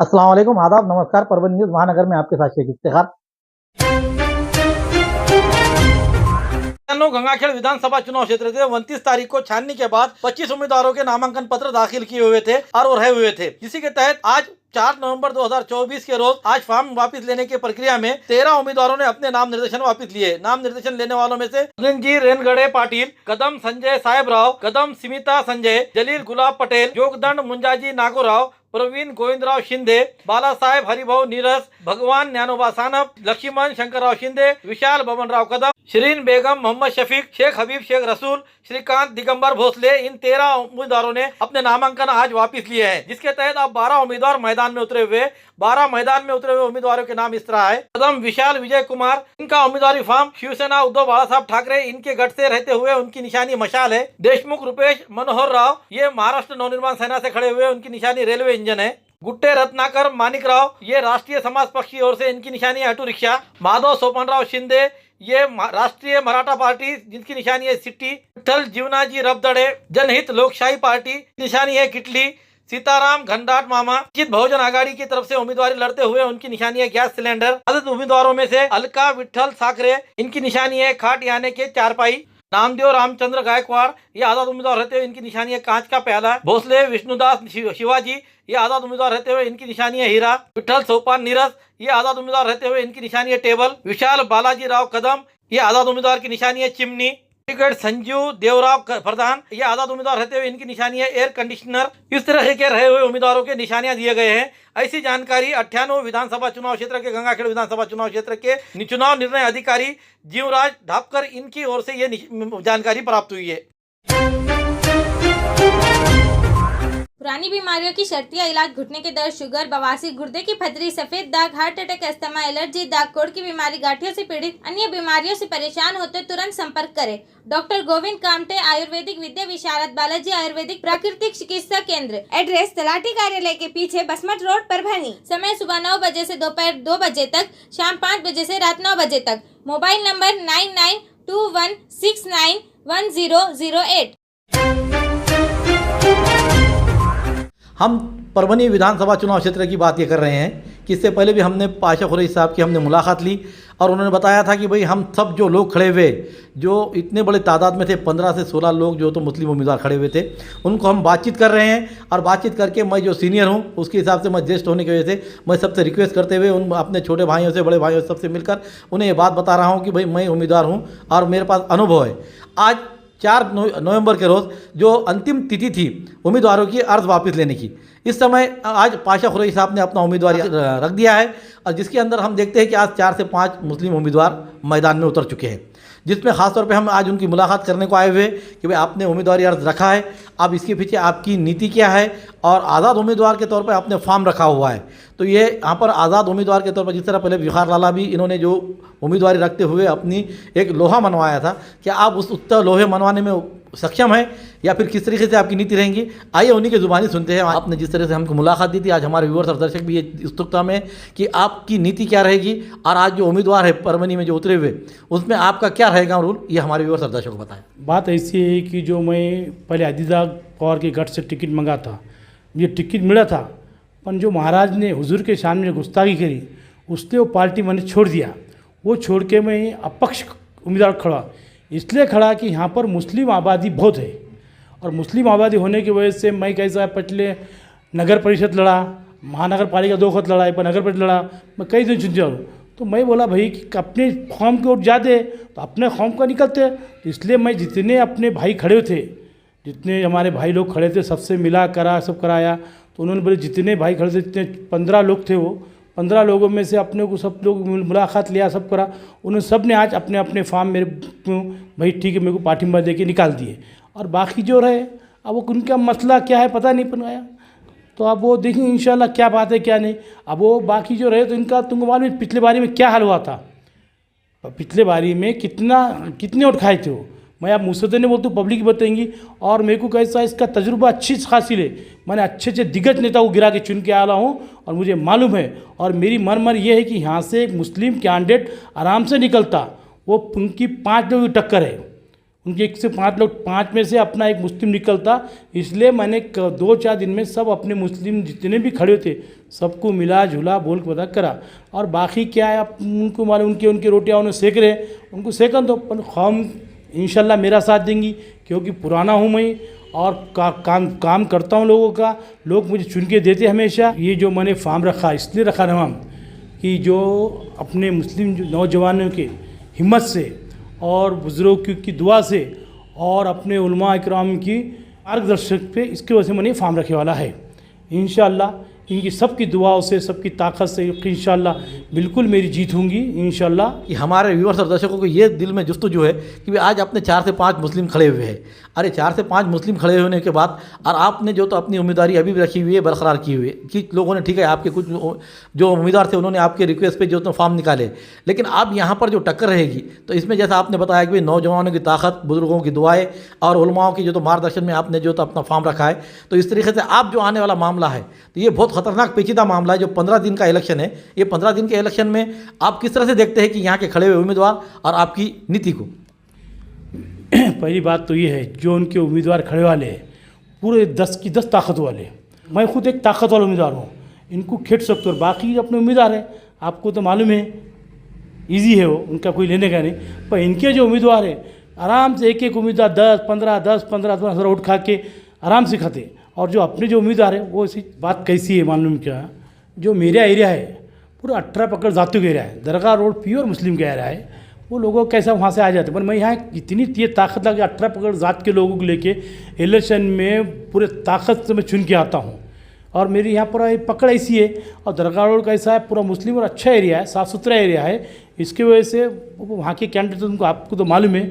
अस्सलाम वालेकुम, आदाब, नमस्कार। परवीन न्यूज़ महानगर में आपके साथ शेख इफ्तिखार। गंगाखेड़ विधानसभा चुनाव क्षेत्र से 29 तारीख को छाननी के बाद 25 उम्मीदवारों के नामांकन पत्र दाखिल किए हुए थे और रहे हुए थे, जिसी के तहत आज 4 नवंबर 2024 के रोज आज फॉर्म वापस लेने की प्रक्रिया में 13 उम्मीदवारों ने अपने नाम निर्देशन वापस लिए। नाम निर्देशन लेने वालों में से जी रेनगढ़े पाटिल, कदम संजय साहेबराव, कदम स्मिता संजय, जलील गुलाब पटेल, जोगदंड मुंजाजी नागोराव, प्रवीण गोविंदराव शिंदे, बालासाहेब हरिभाऊ नीरस, भगवान ज्ञानोबा सानप, लक्ष्मण शंकरराव शिंदे, विशाल बबनराव कदम, शिरीन बेगम, मोहम्मद शफीक, शेख हबीब शेख रसूल, श्रीकांत दिगंबर भोसले, इन 13 उम्मीदवारों ने अपने नामांकन आज वापस लिए हैं, जिसके तहत अब 12 उम्मीदवार मैदान में उतरे हुए उम्मीदवारों के नाम इस तरह है। कदम विशाल विजय कुमार, इनका उम्मीदवारी फॉर्म शिवसेना उद्धव बाला साहब ठाकरे, इनके गढ़ से रहते हुए उनकी निशानी मशाल है। देशमुख रुपेश मनोहर राव, ये महाराष्ट्र नवनिर्माण सेना से खड़े हुए, उनकी निशानी रेलवे इंजन है। गुट्टे रत्नाकर मानिक राव, ये राष्ट्रीय समाज पक्ष की ओर से इनकी निशानी है ऑटो रिक्शा। माधव सोपनराव शिंदे, ये राष्ट्रीय मराठा पार्टी, जिनकी निशानी है सिट्टी। विठ्ठल जीवनाजी रबदड़े, जनहित लोकशाही पार्टी, निशानी है किटली। सीताराम घनदाट मामा, वंचित बहुजन आघाड़ी की तरफ से उम्मीदवारी लड़ते हुए, उनकी निशानी है गैस सिलेंडर। आजाद उम्मीदवारों में से अलका विठ्ठल साकरे, इनकी निशानी है खाट यानी के चारपाई। नामदेव रामचंद्र गायकवाड़, ये आजाद उम्मीदवार रहते हुए, इनकी निशानी है कांच का प्याला। भोसले विष्णुदास शिवाजी, ये आजाद उम्मीदवार रहते हुए, इनकी निशानी है हीरा। विठ्ठल सोपान नीरज, ये आजाद उम्मीदवार रहते हुए, इनकी निशानी है टेबल। विशाल बालाजी राव कदम, ये आजाद उम्मीदवार की निशानी है चिमनी। संजू देवराव प्रधान, ये आजाद उम्मीदवार रहते हुए, इनकी निशानी है एयर कंडीशनर। इस तरह के रहे हुए उम्मीदवारों के निशानियां दिए गए हैं। ऐसी जानकारी 98 विधानसभा चुनाव क्षेत्र के गंगाखेड़ विधानसभा चुनाव क्षेत्र के चुनाव निर्णय अधिकारी जीवराज ढापकर, इनकी ओर से ये जानकारी प्राप्त हुई है। पुरानी बीमारियों की शर्तिया इलाज, घुटने के दर्द, शुगर, बवासीर, गुर्दे की पथरी, सफेद दाग, हार्ट अटैक, अस्थमा, एलर्जी, दाग कोड़ की बीमारी, गांठियों से पीड़ित, अन्य बीमारियों से परेशान होते तुरंत संपर्क करें। डॉक्टर गोविंद कामटे, आयुर्वेदिक विद्या विशारद, बालाजी आयुर्वेदिक प्राकृतिक चिकित्सा केंद्र। एड्रेस तलाटी कार्यालय के पीछे, बसमत रोड, परभणी। समय सुबह 9 बजे से दोपहर 2 बजे तक, शाम 5 बजे से रात 9 बजे तक। Mobile number 9921691008। हम परभणी विधानसभा चुनाव क्षेत्र की बात ये कर रहे हैं कि इससे पहले भी हमने पाशा कुरैशी साहब की हमने मुलाकात ली और उन्होंने बताया था कि भाई हम सब जो लोग खड़े हुए, जो इतने बड़े तादाद में थे, 15 से 16 लोग जो तो मुस्लिम उम्मीदवार खड़े हुए थे, उनको हम बातचीत कर रहे हैं। और बातचीत करके मैं जो सीनियर हूं, उसके हिसाब से मैं ज्येष्ठ होने की वजह से मैं सबसे रिक्वेस्ट करते हुए उन अपने छोटे भाइयों से, बड़े भाइयों से, सबसे मिलकर उन्हें ये बात बता रहा हूँ कि भाई मैं उम्मीदवार हूँ और मेरे पास अनुभव है। आज 4 नवंबर के रोज़ जो अंतिम तिथि थी उम्मीदवारों की अर्ज वापस लेने की, इस समय आज पाशा कुरैशी साहब ने अपना उम्मीदवार रख दिया है और जिसके अंदर हम देखते हैं कि आज 4 से 5 मुस्लिम उम्मीदवार मैदान में उतर चुके हैं, जिसमें ख़ासतौर पे हम आज उनकी मुलाकात करने को आए हुए कि भाई आपने उम्मीदवारी अर्ज रखा है, अब इसके पीछे आपकी नीति क्या है और आज़ाद उम्मीदवार के तौर पर आपने फॉर्म रखा हुआ है। तो ये यहाँ पर आज़ाद उम्मीदवार के तौर पर जिस तरह पहले विखार लाला भी इन्होंने जो उम्मीदवारी रखते हुए अपनी एक लोहा मनवाया था, क्या आप उस उत्तर लोहे मनवाने में सक्षम है या फिर किस तरीके से आपकी नीति रहेंगी? आइए उन्हीं की ज़ुबानी सुनते हैं। आपने जिस तरह से हमको मुलाकात दी थी, आज हमारे व्यूअर्स और दर्शक भी ये उत्सुकता में कि आपकी नीति क्या रहेगी और आज जो उम्मीदवार है परभणी में जो उतरे हुए, उसमें आपका क्या रहेगा रूल, ये हमारे व्यूअर्स और दर्शकों को बताएं। बात ऐसी है कि जो मैं पहले अजीजा पवार के गढ़ से टिकट मंगा था, मुझे टिकट मिला था, पर जो महाराज ने हुजूर के सामने में गुस्ताखी करी, उसने वो पार्टी मैंने छोड़ दिया। वो छोड़ के मैं अपक्ष उम्मीदवार खड़ा, इसलिए खड़ा कि यहाँ पर मुस्लिम आबादी बहुत है और मुस्लिम आबादी होने की वजह से मैं कैसा पहले नगर परिषद लड़ा, महानगर पालिका 2 वक्त लड़ा, पर नगर परिषद लड़ा, मैं कई दिन चुन हूँ। तो मैं बोला भाई कि अपने कौम की ओर जाते तो अपने कौम का निकलते, तो इसलिए मैं जितने अपने भाई खड़े थे, जितने हमारे भाई लोग खड़े थे, सबसे मिला करा सब कराया। तो उन्होंने बोले जितने भाई खड़े थे, जितने 15 लोग थे, वो 15 लोगों में से अपने को सब लोग मुलाकात लिया, सब करा। उन्होंने सब ने आज अपने अपने फॉर्म मेरे भाई ठीक है मेरे को पार्टी दे के निकाल दिए। और बाकी जो रहे, अब वो उनका मसला क्या है पता नहीं बनाया, तो अब वो देखेंगे इंशाल्लाह क्या बात है क्या नहीं। अब वो बाकी जो रहे तो इनका तुमको मालूम है पिछले बारी में क्या हाल हुआ था, पिछले बारी में कितने वोट खाए थे वो, मैं आप मुझसे तो नहीं बोलता, पब्लिक बताएंगी। और मेरे को कैसा इसका तजुर्बा अच्छी हासिल है, मैंने अच्छे अच्छे दिग्गज नेता को गिरा के चुन के आया हूँ और मुझे मालूम है। और मेरी मन ये है कि यहाँ से एक मुस्लिम कैंडिडेट आराम से निकलता, वो उनकी 5 लोगों की टक्कर है, उनके 1 से 5 लोग, 5 में से अपना एक मुस्लिम निकलता, इसलिए मैंने 2-4 दिन में सब अपने मुस्लिम जितने भी खड़े थे सबको मिला जुला बोल के पता करा। और बाकी क्या है, आप उनको मालूम, उनकी रोटियां उन्हें सेक रहे, उनको सेकन दो, पर कौम इंशाल्लाह मेरा साथ देंगी, क्योंकि पुराना हूँ मैं और काम करता हूँ लोगों का, लोग मुझे चुन के देते हमेशा। ये जो मैंने फार्म रखा इसलिए रखा नाम कि जो अपने मुस्लिम नौजवानों के हिम्मत से और बुज़ुर्गों की दुआ से और अपने उलमा इकराम की मार्गदर्शक पे, इसकी वजह से मैंने फार्म रखे वाला है। इंशाल्लाह इनकी सबकी दुआओं से, सबकी ताकत से इंशाल्लाह बिल्कुल मेरी जीत होंगी इंशाल्लाह। कि हमारे व्यूअर्स और दर्शकों को ये दिल में जुस्तजू है कि भाई आज आपने 4 से 5 मुस्लिम खड़े हुए हैं। अरे 4 से 5 मुस्लिम खड़े होने के बाद और आपने जो तो अपनी उम्मीदवारी अभी भी रखी हुई है, बरकरार की हुई है कि लोगों ने, ठीक है, आपके कुछ जो उम्मीदवार थे उन्होंने आपके रिक्वेस्ट पे जो तो फॉर्म निकाले, लेकिन अब यहाँ पर जो टक्कर रहेगी तो इसमें जैसा आपने बताया कि भाई नौजवानों की ताकत, बुजुर्गों की दुआएँ और उलमाओं की जो तो मार्गदर्शन में आपने जो तो अपना फॉर्म रखा है, तो इस तरीके से आप जो आने वाला मामला है तो ये बहुत खतरनाक पेचीदा मामला है। जो 15 दिन का इलेक्शन है, ये 15 दिन के इलेक्शन में आप किस तरह से देखते हैं कि यहाँ के खड़े हुए उम्मीदवार और आपकी नीति को? पहली बात तो ये है, जो उनके उम्मीदवार खड़े वाले हैं पूरे 10 की 10 ताकत वाले। मैं खुद एक ताकत वाला उम्मीदवार हूँ, इनको खेट सकते, और बाकी अपने उम्मीदवार हैं आपको तो मालूम है, ईजी है वो, उनका कोई लेने का नहीं। पर इनके जो उम्मीदवार हैं आराम से एक उम्मीदवार 10-15 हज़ार वोट खा के आराम से खाते। और जो अपने जो उम्मीदवार है वो ऐसी बात कैसी है मालूम क्या, जो मेरा एरिया है पूरा 18 पकड़ जातों का एरिया है, दरगाह रोड प्योर मुस्लिम का एरिया है, वो लोगों को कैसा वहाँ से आ जाते। पर मैं यहाँ इतनी ये ताकत लगी 18 पकड़ जात के लोगों को लेके इलेक्शन में पूरे ताकत से मैं चुन के आता हूँ। और मेरी यहाँ पर पकड़ ऐसी है, और दरगाह रोड कैसा है पूरा मुस्लिम और अच्छा एरिया है, साफ़ सुथरा एरिया है। इसकी वजह से वहाँ के कैंडिडेट उनको, आपको तो मालूम है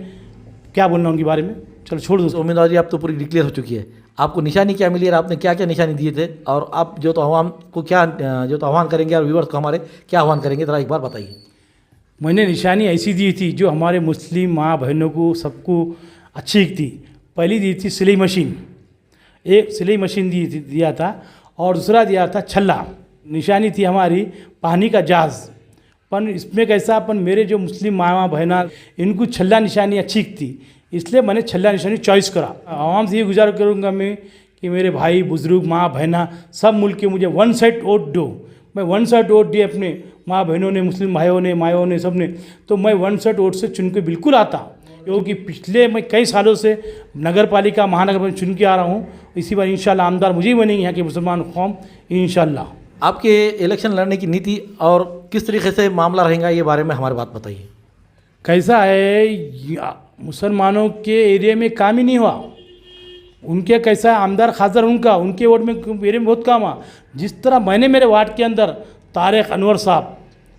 क्या बोलना उनके बारे में, चलो छोड़ दो। उम्मीदवारी आप तो पूरी डिक्लेयर हो चुकी है, आपको निशानी क्या मिली और आपने क्या क्या निशानी दिए थे, और आप जो तो आवाम को क्या जो तो आह्वान करेंगे और व्यूअर्स को हमारे क्या आह्वान करेंगे, ज़रा एक बार बताइए। मैंने निशानी ऐसी दी थी जो हमारे मुस्लिम माँ बहनों को सबको अच्छी थी। पहली दी थी सिलाई मशीन, एक सिलाई मशीन दिया था, और दूसरा दिया था छल्ला। निशानी थी हमारी पानी का जहाज़। पर इसमें कैसा, अपन मेरे जो मुस्लिम माँ बहना इनको छल्ला निशानी अच्छी थी, इसलिए मैंने छल्ला निशानी चॉइस करा। आवाम से ये गुजारिश करूँगा मैं कि मेरे भाई बुजुर्ग माँ बहना सब मिल के मुझे 1 साइड वोट दो। मैं 1 साइड वोट दिए अपने माँ बहनों ने, मुस्लिम भाइयों ने, मायों ने, सब ने, तो मैं 1 साइड वोट से चुन के बिल्कुल आता, क्योंकि पिछले मैं कई सालों से नगर पालिका महानगर में चुन के आ रहा हूँ। इसी बार इंशाल्लाह आमदार मुझे ही बनेंगे यहाँ के मुसलमान कौम इंशाल्लाह। आपके इलेक्शन लड़ने की नीति और किस तरीके से मामला रहेगा, ये बारे में हमारी बात बताइए। कैसा है, मुसलमानों के एरिया में काम ही नहीं हुआ, उनके कैसा है आमदार खासदार उनके वोट में एरिया में बहुत काम हुआ। जिस तरह मैंने मेरे वार्ड के अंदर तारिक अनवर साहब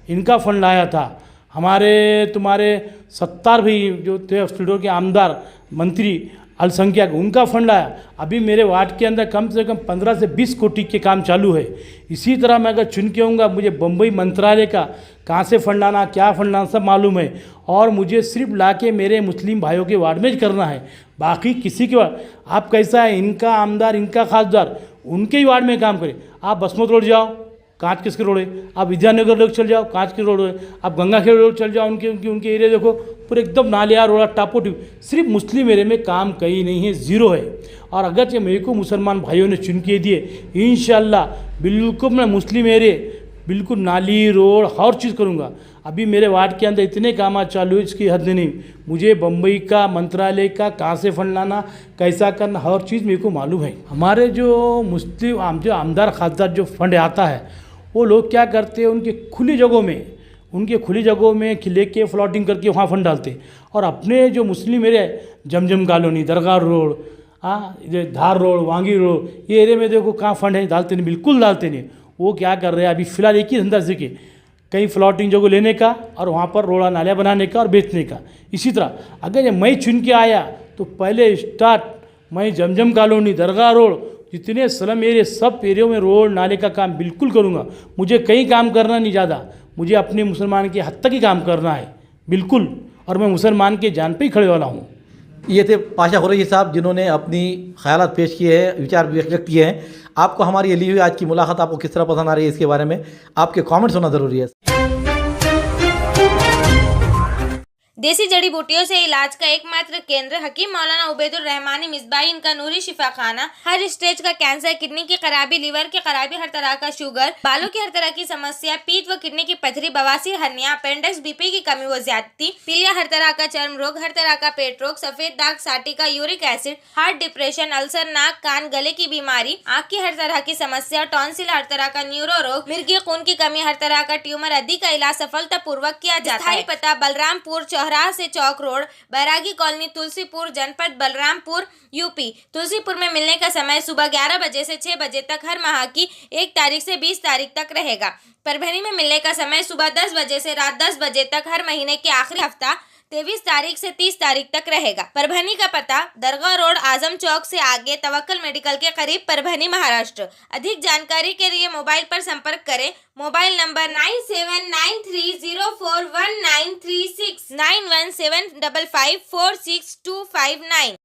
इनका फंड लाया था, हमारे तुम्हारे 70 भी जो थे स्टूडियो के आमदार मंत्री अल्पसंख्यक उनका फंड लाया। अभी मेरे वार्ड के अंदर कम से कम 15 से 20 कोटी के काम चालू है। इसी तरह मैं अगर चुन के आऊँगा, मुझे बम्बई मंत्रालय का कहाँ से फंड लाना, क्या फंड लाना सब मालूम है, और मुझे सिर्फ लाके मेरे मुस्लिम भाइयों के वार्ड में करना है, बाकी किसी के वार्ड। आप कैसा है, इनका आमदार इनका खासदार उनके ही वार्ड में काम करें। आप बसमत रोड जाओ, कांच किसके रोड है, आप विद्यानगर रोड चल जाओ, कांच के रोड है, आप गंगाखेड़ रोड चल जाओ, उनके एरिया देखो पूरे एकदम नालिया रोड़ा टापो टिप। सिर्फ मुस्लिम एरिया में काम कहीं नहीं है, ज़ीरो है। और अगरचे मेरे को मुसलमान भाइयों ने चुन के दिए, इंशाल्लाह बिल्कुल मैं मुस्लिम एरिया बिल्कुल नाली रोड हर चीज़ करूँगा। अभी मेरे वार्ड के अंदर इतने काम चालू है इसकी हद नहीं। मुझे बम्बई का मंत्रालय का कहाँ से फंड लाना, कैसा करना, हर चीज़ मेरे को मालूम है। हमारे जो मुस्लिम जो आमदार खासदार जो फंड आता है, वो लोग क्या करते हैं, उनके खुली जगहों में लेके फ्लॉटिंग करके वहाँ फंड डालते हैं। और अपने जो मुस्लिम एरिया जमजम कॉलोनी, दरगाह रोड, धार रोड, वांगी रोड, ये एरिया में देखो कहाँ फंड है, डालते नहीं, बिल्कुल डालते नहीं। वो क्या कर रहे हैं, अभी फ़िलहाल एक ही धंधा सीखे, कहीं फ्लॉटिंग जगह लेने का और वहाँ पर रोड़ा नालियाँ बनाने का और बेचने का। इसी तरह अगर ये मैं चुन के आया तो पहले स्टार्ट मैं जमजम कॉलोनी, दरगाह रोड, जितने स्लम एरिया सब एरियो में रोड नाले का काम बिल्कुल करूँगा। मुझे कहीं काम करना नहीं ज़्यादा, मुझे अपने मुसलमान के हद तक ही काम करना है बिल्कुल, और मैं मुसलमान के जान पे ही खड़े वाला हूँ। ये थे पाशा खुरैशी साहब, जिन्होंने अपनी ख्यालात पेश किए हैं, विचार व्यक्त किए हैं। आपको हमारी ये ली हुई आज की मुलाकात आपको किस तरह पसंद आ रही है, इसके बारे में आपके कमेंट्स होना ज़रूरी है। देसी जड़ी बूटियों से इलाज का एकमात्र केंद्र हकीम मौलाना उबैदुर रहमानी मिसबाही इनका नूरी शिफा खाना। हर स्टेज का कैंसर, किडनी की खराबी, लीवर की खराबी, हर तरह का शुगर, बालों की हर तरह की समस्या, पीठ व किडनी की पथरी, बवासीर, हर्निया, अपेंडिक्स, बीपी की कमी व ज्यादती, पीलिया, हर तरह का चर्म रोग, हर तरह का पेट रोग, सफेद दाग, साटिका, uric acid, heart, depression, ulcer, नाक, कान, गले की बीमारी, आँख की हर तरह की समस्या, टॉन्सिल, हर तरह का न्यूरो रोग, मिर्गी खून की कमी, हर तरह का ट्यूमर आदि का इलाज सफलतापूर्वक किया जाता है। पता बलरामपुर चौराहा से चौक रोड, बैरागी कॉलोनी, तुलसीपुर, जनपद बलरामपुर, यूपी। तुलसीपुर में मिलने का समय सुबह 11 बजे से 6 बजे तक हर माह की 1 तारीख से 20 तारीख तक रहेगा। परभणी में मिलने का समय सुबह 10 बजे से रात 10 बजे तक हर महीने के आखिरी हफ्ता 23 तारीख से 30 तारीख तक रहेगा। परभणी का पता दरगाह रोड, आजम चौक से आगे, तवक्कल मेडिकल के करीब, परभणी, महाराष्ट्र। अधिक जानकारी के लिए मोबाइल पर संपर्क करें। Mobile number 9793041936 9175546259।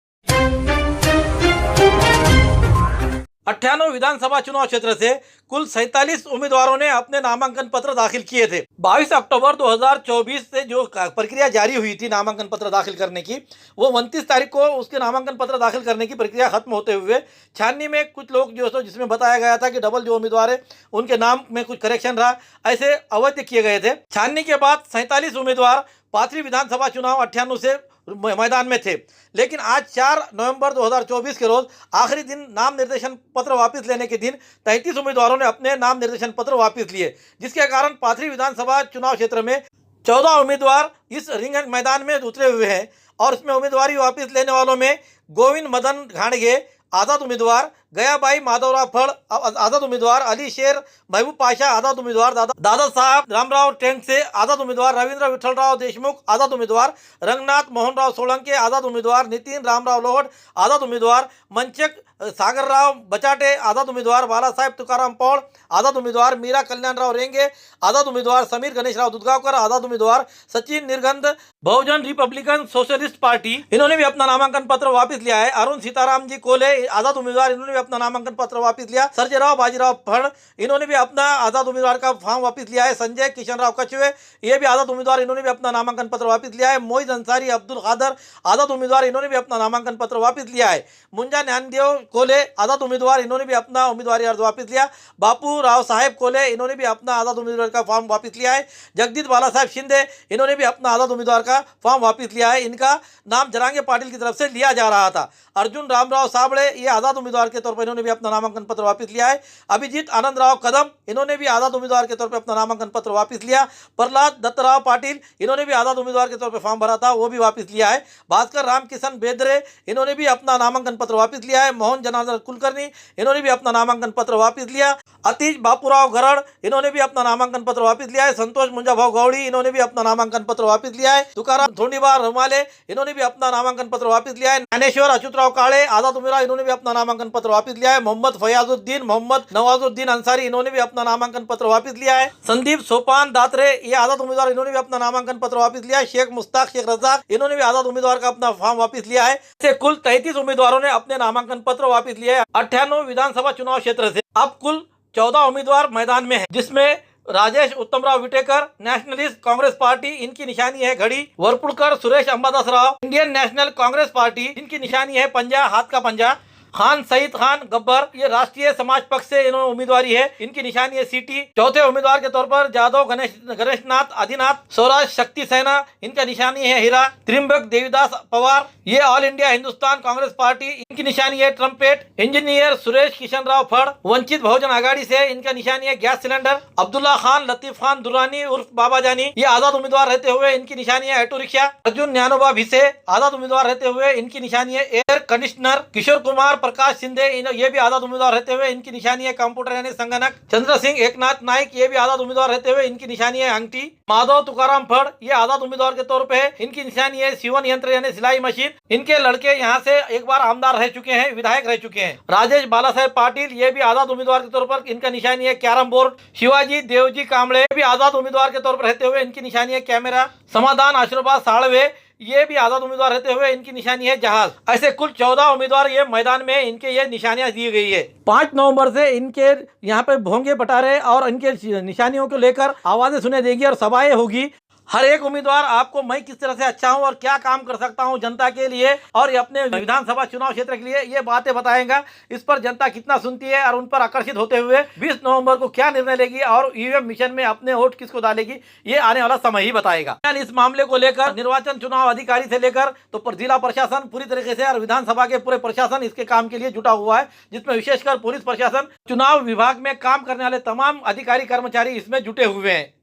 98 विधानसभा चुनाव क्षेत्र से कुल 47 उम्मीदवारों ने अपने नामांकन पत्र दाखिल किए थे। 22 अक्टूबर 2024 से जो प्रक्रिया जारी हुई थी नामांकन पत्र दाखिल करने की, वो 29 तारीख को उसके नामांकन पत्र दाखिल करने की प्रक्रिया खत्म होते हुए छाननी में कुछ लोग जो जिसमें बताया गया था कि डबल जो उम्मीदवार है उनके नाम में कुछ करेक्शन रहा, ऐसे अवैध किए गए थे। छाननी के बाद 47 उम्मीदवार पाथरी विधानसभा चुनाव 98 से मैदान में थे, लेकिन आज 4 नवंबर 2024 के रोज आखिरी दिन नाम निर्देशन पत्र वापस लेने के दिन 33 उम्मीदवारों ने अपने नाम निर्देशन पत्र वापस लिए, जिसके कारण पाथरी विधानसभा चुनाव क्षेत्र में 14 उम्मीदवार इस रिंग मैदान में उतरे हुए हैं। और इसमें उम्मीदवारी वापस लेने वालों में गोविंद मदन घाणगे आज़ाद उम्मीदवार, गयाबाई माधवराव फड़ आज़ाद उम्मीदवार, अली शेर महबूब पाशा आज़ाद उम्मीदवार, दादा साहब रामराव टेंक से आज़ाद उम्मीदवार, रविंद्र विठलराव देशमुख आज़ाद उम्मीदवार, रंगनाथ मोहनराव सोलंके आज़ाद उम्मीदवार, नितिन रामराव लोहट आज़ाद उम्मीदवार, मंचक सागरराव बचाटे आज़ाद उम्मीदवार, बाला साहेब तुकाराम पौड़ आज़ाद उम्मीदवार, मीरा कल्याणराव रेंगे आज़ाद उम्मीदवार, समीर गणेशराव दुधगावकर आज़ाद उम्मीदवार, सचिन निर्गंध बहुजन रिपब्लिकन सोशलिस्ट पार्टी, इन्होंने भी अपना नामांकन पत्र वापस लिया है। अरुण सीताराम जी कोले आज़ाद उम्मीदवार, इन्होंने भी अपना नामांकन पत्र वापस लिया। सर्जेराव बाजीराव फड़, इन्होंने भी अपना आज़ाद उम्मीदवार का फॉर्म वापस लिया है। संजय किशनराव कछुए, ये भी आज़ाद उम्मीदवार, इन्होंने भी अपना नामांकन पत्र वापस लिया है। मोहित अंसारी अब्दुल खादर आज़ाद उम्मीदवार, इन्होंने भी अपना नामांकन पत्र वापस लिया है। मुंजा ज्ञानदेव कोले आज़ाद उम्मीदवार, इन्होंने भी अपना उम्मीदवारी अर्ज वापस लिया। बापू राव साहेब कोले, इन्होंने भी अपना आज़ाद उम्मीदवार का फॉर्म वापस लिया है। जगदीश बाला साहेब शिंदे, इन्होंने भी अपना आज़ाद उम्मीदवार का फॉर्म वापस लिया है। इनका नाम जरांगे पाटिल की तरफ से लिया जा रहा था। अर्जुन रामराव साबड़े, ये आज़ाद उम्मीदवार के तौर पर इन्होंने भी अपना नामांकन पत्र वापस लिया है। अभिजीत आनंदराव कदम, इन्होंने भी आज़ाद उम्मीदवार के तौर पर अपना नामांकन पत्र वापस लिया। प्रहलाद दत्तराव पाटिल, इन्होंने भी आज़ाद उम्मीदवार के तौर पर फॉर्म भरा था, वो भी वापस लिया है। भास्कर रामकिशन बेदरे, इन्होंने भी अपना नामांकन पत्र वापस लिया है। मोहन जनार्दन कुलकर्णी, इन्होंने भी अपना नामांकन पत्र वापस लिया। अतीज बापूराव गरड़, इन्होंने भी अपना नामांकन पत्र वापस लिया है। संतोष मुंजाभाव गौड़ी, इन्होंने भी अपना नामांकन पत्र वापस लिया है। तुकाराम धोंडीबार रमाले, इन्होंने भी अपना नामांकन पत्र वापस लिया है। ज्ञानेश्वर अच्युतराव काळे आज़ाद उम्मीदवार, इन्होंने भी अपना नामांकन पत्र वापस लिया है। मोहम्मद फयाजुद्दीन, मोहम्मद नवाजुद्दीन अंसारी, इन्होंने भी अपना नामांकन पत्र वापस लिया है। संदीप सोपान दात्रे, ये आज़ाद उम्मीदवार, इन्होंने भी अपना नामांकन पत्र वापस लिया है। शेख मुश्ताक शेख रजाक, इन्होंने भी आज़ाद उम्मीदवार का अपना फॉर्म वापस लिया है। ऐसे कुल 33 उम्मीदवारों ने अपने नामांकन पत्र वापस लिए हैं 98 विधानसभा चुनाव क्षेत्र से। अब कुल 14 उम्मीदवार मैदान में हैं, जिसमें Rajesh Uttamrao Vitekar nationalist Congress party, इनकी निशानी है घड़ी। Warpudkar Suresh Ambadas Rao Indian national Congress party, इनकी निशानी है पंजा, हाथ का पंजा। खान सईद खान गब्बर, ये राष्ट्रीय समाज पक्ष से इन्होंने उम्मीदवारी है, इनकी निशानी है सीटी। चौथे उम्मीदवार के तौर पर जादव गणेशनाथ आदिनाथ स्वराज शक्ति सेना, इनका निशानी है हीरा। त्रिम्बक देवीदास पवार, ये all India Hindustan Congress party, इनकी निशानी है ट्रम्पेट। इंजीनियर सुरेश किशन राव फड़ वंचित बहुजन आघाड़ी से, इनका निशानी है गैस सिलेंडर। अब्दुल्ला खान लतीफ खान दुरानी उर्फ बाबा जानी, ये आजाद उम्मीदवार रहते हुए इनकी निशानी है ऑटो रिक्शा। अर्जुन ज्ञानोबा भिसे आजाद उम्मीदवार रहते हुए इनकी निशानी है एयर कंडीशनर। किशोर कुमार प्रकाश शिंदे, ये भी आजाद उम्मीदवार रहते हुए इनकी निशानी है कंप्यूटर यानी संगणक। चंद्र सिंह एकनाथ नाइक, ये भी आजाद उम्मीदवार रहते हुए इनकी निशानी है अंगठी। माधव तुकाराम फड़, ये आजाद उम्मीदवार के तौर पे है, इनकी निशानी है सीवन यंत्र यानी सिलाई मशीन। इनके लड़के यहाँ से एक बार आमदार रह चुके हैं, विधायक रह चुके हैं। राजेश बाला साहेब पाटिल, ये भी आजाद उम्मीदवार के तौर पर, इनका निशानी है कैरम बोर्ड। शिवाजी देवजी कांबळे, ये भी आजाद उम्मीदवार के तौर पर रहते हुए इनकी निशानी है कैमरा। समाधान आशीर्वाद साळवे, ये भी आजाद उम्मीदवार रहते हुए इनकी निशानी है जहाज। ऐसे कुल 14 उम्मीदवार ये मैदान में इनके ये निशानियां दी गई है। 5 नवंबर से इनके यहाँ पे भोंगे बटारे और इनके निशानियों को लेकर आवाजें सुने देगी और सभाएं होगी। हर एक उम्मीदवार आपको मैं किस तरह से अच्छा हूं और क्या काम कर सकता हूं जनता के लिए और ये अपने विधानसभा चुनाव क्षेत्र के लिए ये बातें बताएगा। इस पर जनता कितना सुनती है और उन पर आकर्षित होते हुए 20 नवंबर को क्या निर्णय लेगी और ईवीएम मिशन में अपने वोट किसको डालेगी, ये आने वाला समय ही बताएगा। इस मामले को लेकर निर्वाचन चुनाव अधिकारी से लेकर तो जिला प्रशासन पूरी तरीके से और विधानसभा के पूरे प्रशासन इसके काम के लिए जुटा हुआ है, जिसमें विशेषकर पुलिस प्रशासन, चुनाव विभाग में काम करने वाले तमाम अधिकारी कर्मचारी इसमें जुटे हुए हैं।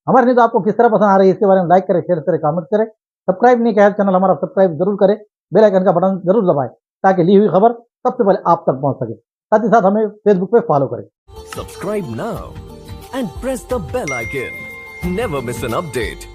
हमारी न्यूज आपको किस तरह पसंद आ रही है इसके बारे में लाइक करें, शेयर करें, कमेंट करें। सब्सक्राइब नहीं किया है चैनल हमारा सब्सक्राइब जरूर करें, बेल आइकन का बटन जरूर दबाएं ताकि ली हुई खबर सबसे पहले आप तक पहुंच सके। साथ ही साथ हमें फेसबुक पे फॉलो करें। Subscribe now and press the bell icon. Never miss an update.